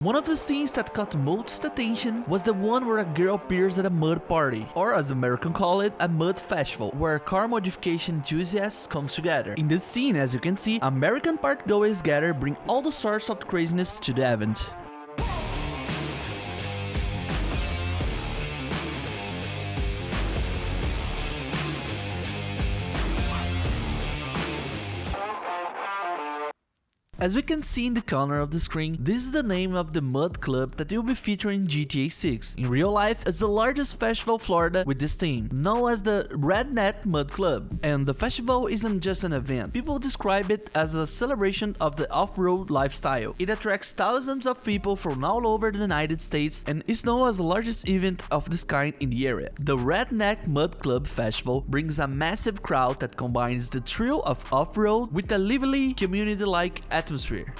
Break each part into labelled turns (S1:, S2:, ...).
S1: One of the scenes that caught most attention was the one where a girl appears at a mud party, or as Americans call it, a mud festival, where car modification enthusiasts come together. In this scene, as you can see, American partygoers gather, bring all the sorts of craziness to the event. As we can see in the corner of the screen, this is the name of the mud club that will be featuring in GTA 6. In real life, it's the largest festival in Florida with this theme, known as the Redneck Mud Club. And the festival isn't just an event. People describe it as a celebration of the off-road lifestyle. It attracts thousands of people from all over the United States and is known as the largest event of this kind in the area. The Redneck Mud Club Festival brings a massive crowd that combines the thrill of off-road with a lively, community-like atmosphere.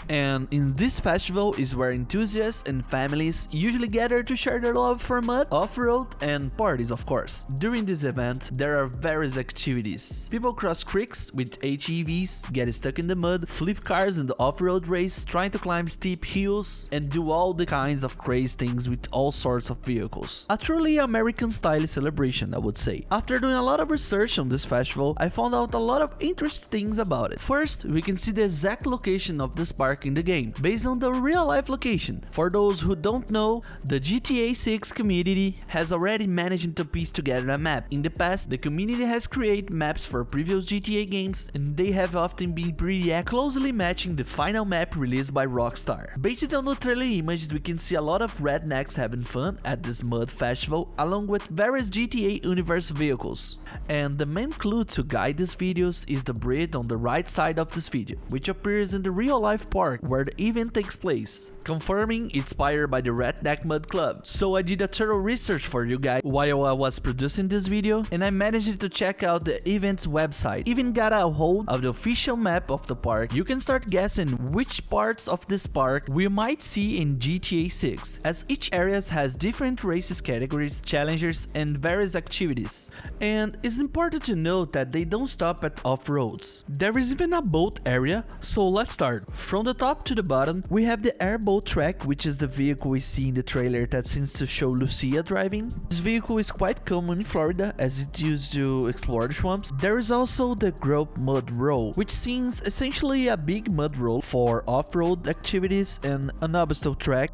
S1: And in this festival is where enthusiasts and families usually gather to share their love for mud, off-road, and parties, of course. During this event, there are various activities. People cross creeks with ATVs, get stuck in the mud, flip cars in the off-road race, trying to climb steep hills, and do all the kinds of crazy things with all sorts of vehicles. A truly American-style celebration, I would say. After doing a lot of research on this festival, I found out a lot of interesting things about it. First, we can see the exact location of this park in the game, based on the real-life location. For those who don't know, the GTA 6 community has already managed to piece together a map. In the past, the community has created maps for previous GTA games, and they have often been pretty closely matching the final map released by Rockstar. Based on the trailer images, we can see a lot of rednecks having fun at this mud festival, along with various GTA universe vehicles. And the main clue to guide these videos is the bridge on the right side of this video, which appears in the real-life park where the event takes place, confirming it's inspired by the Redneck Mud Club. So I did a thorough research for you guys while I was producing this video, and I managed to check out the event's website. Even got a hold of the official map of the park. You can start guessing which parts of this park we might see in GTA 6, as each area has different races, categories, challenges, and various activities. And it's important to note that they don't stop at off-roads. There is even a boat area, so let's start. From the top to the bottom, we have the airboat track, which is the vehicle we see in the trailer that seems to show Lucia driving. This vehicle is quite common in Florida as it used to explore the swamps. There is also the Grove Mud Roll, which seems essentially a big mud roll for off-road activities and an obstacle track,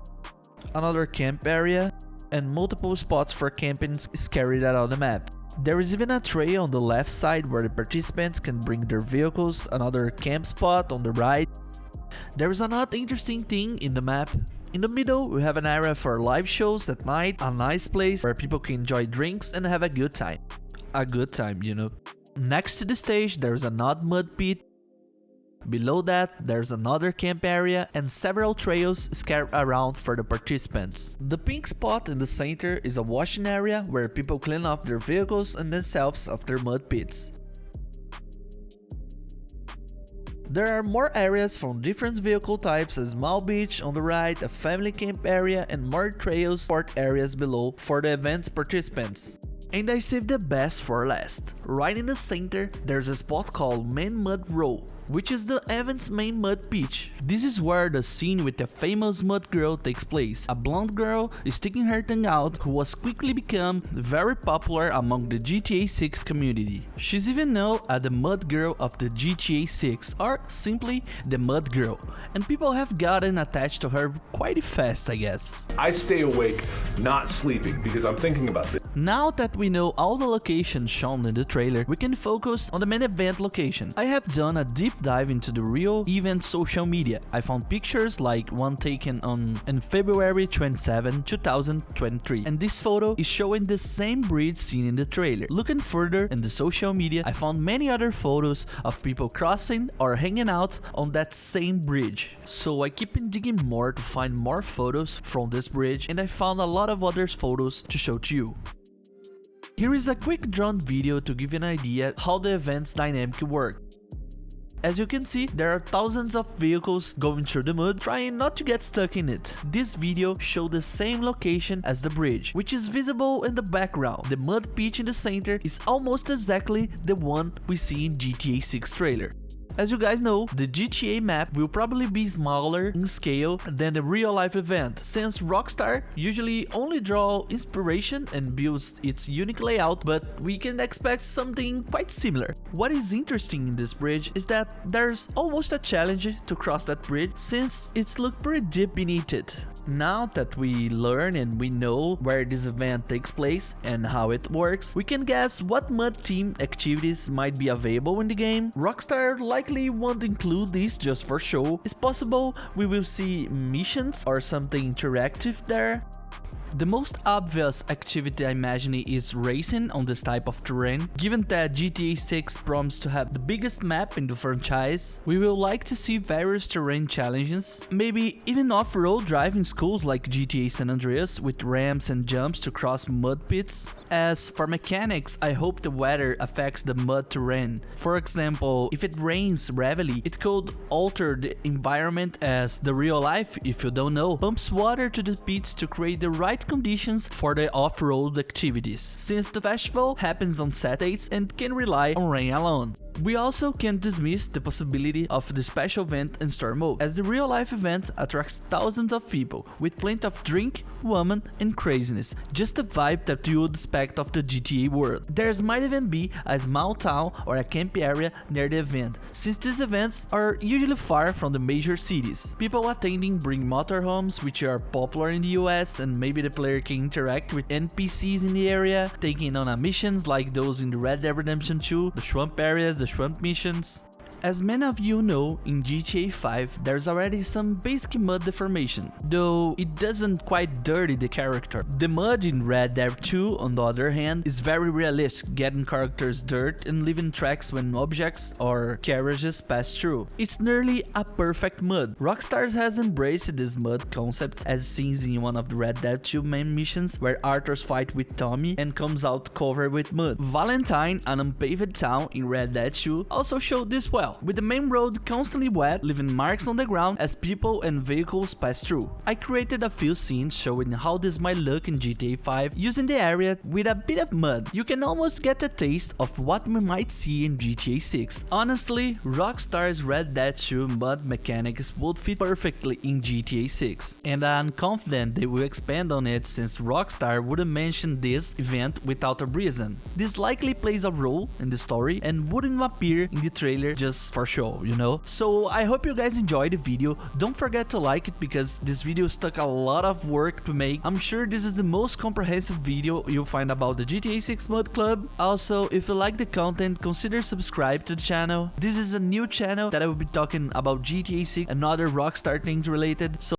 S1: another camp area, and multiple spots for camping is carried out on the map. There is even a trail on the left side where the participants can bring their vehicles, another camp spot on the right. There is another interesting thing in the map. In the middle, we have an area for live shows at night, a nice place where people can enjoy drinks and have a good time. A good time, you know. Next to the stage, there is another mud pit. Below that, there's another camp area and several trails scattered around for the participants. The pink spot in the center is a washing area where people clean off their vehicles and themselves after mud pits. There are more areas from different vehicle types, a small beach on the right, a family camp area, and more trails sport areas below for the event's participants. And I saved the best for last. Right in the center, there's a spot called Main Mud Row, which is the event's main mud pitch. This is where the scene with the famous mud girl takes place. A blonde girl is sticking her tongue out who was quickly become very popular among the GTA 6 community. She's even known as the Mud Girl of the GTA 6, or simply the Mud Girl, and people have gotten attached to her quite fast, I guess.
S2: I stay awake, not sleeping, because I'm thinking about this.
S1: Now that we know all the locations shown in the trailer, we can focus on the main event location. I have done a deep dive into the real event social media. I found pictures like one taken on February 27, 2023, and this photo is showing the same bridge seen in the trailer. Looking further in the social media, I found many other photos of people crossing or hanging out on that same bridge. So I keep digging more to find more photos from this bridge, and I found a lot of other photos to show to you. Here is a quick drawn video to give you an idea how the event's dynamic works. As you can see, there are thousands of vehicles going through the mud, trying not to get stuck in it. This video shows the same location as the bridge, which is visible in the background. The mud pitch in the center is almost exactly the one we see in GTA 6 trailer. As you guys know, the GTA map will probably be smaller in scale than the real-life event, since Rockstar usually only draw inspiration and builds its unique layout, but we can expect something quite similar. What is interesting in this bridge is that there's almost a challenge to cross that bridge, since it's looked pretty deep beneath it. Now that we learn and we know where this event takes place and how it works, we can guess what mud team activities might be available in the game. Rockstar likely won't include these just for show. It's possible we will see missions or something interactive there. The most obvious activity I imagine is racing on this type of terrain. Given that GTA 6 promises to have the biggest map in the franchise, we will like to see various terrain challenges, maybe even off-road driving schools like GTA San Andreas with ramps and jumps to cross mud pits. As for mechanics, I hope the weather affects the mud terrain. For example, if it rains heavily, it could alter the environment, as the real life, if you don't know, pumps water to the pits to create the right conditions for the off-road activities, since the festival happens on Saturdays and can rely on rain alone. We also can't dismiss the possibility of the special event in Storm Mode, as the real-life event attracts thousands of people, with plenty of drink, woman and craziness, just the vibe that you would expect of the GTA world. There might even be a small town or a camp area near the event, since these events are usually far from the major cities. People attending bring motorhomes, which are popular in the US, and maybe the player can interact with NPCs in the area, taking on missions like those in the Red Dead Redemption 2, the swamp areas, the swamp missions. As many of you know, in GTA 5 there's already some basic mud deformation, though it doesn't quite dirty the character. The mud in Red Dead 2, on the other hand, is very realistic, getting characters dirt and leaving tracks when objects or carriages pass through. It's nearly a perfect mud. Rockstar has embraced this mud concept, as seen in one of the Red Dead 2 main missions, where Arthur's fight with Tommy and comes out covered with mud. Valentine, an unpaved town in Red Dead 2, also showed this well, with the main road constantly wet, leaving marks on the ground as people and vehicles pass through. I created a few scenes showing how this might look in GTA 5 using the area with a bit of mud. You can almost get a taste of what we might see in GTA 6. Honestly, Rockstar's Red Dead 2 mud mechanics would fit perfectly in GTA 6, and I'm confident they will expand on it, since Rockstar wouldn't mention this event without a reason. This likely plays a role in the story and wouldn't appear in the trailer just for show, you know? So I hope you guys enjoyed the video. Don't forget to like it, because this video took a lot of work to make. I'm sure this is the most comprehensive video you'll find about the GTA 6 Mud Club. Also, if you like the content, consider subscribe to the channel. This is a new channel that I will be talking about GTA 6 and other Rockstar things related, so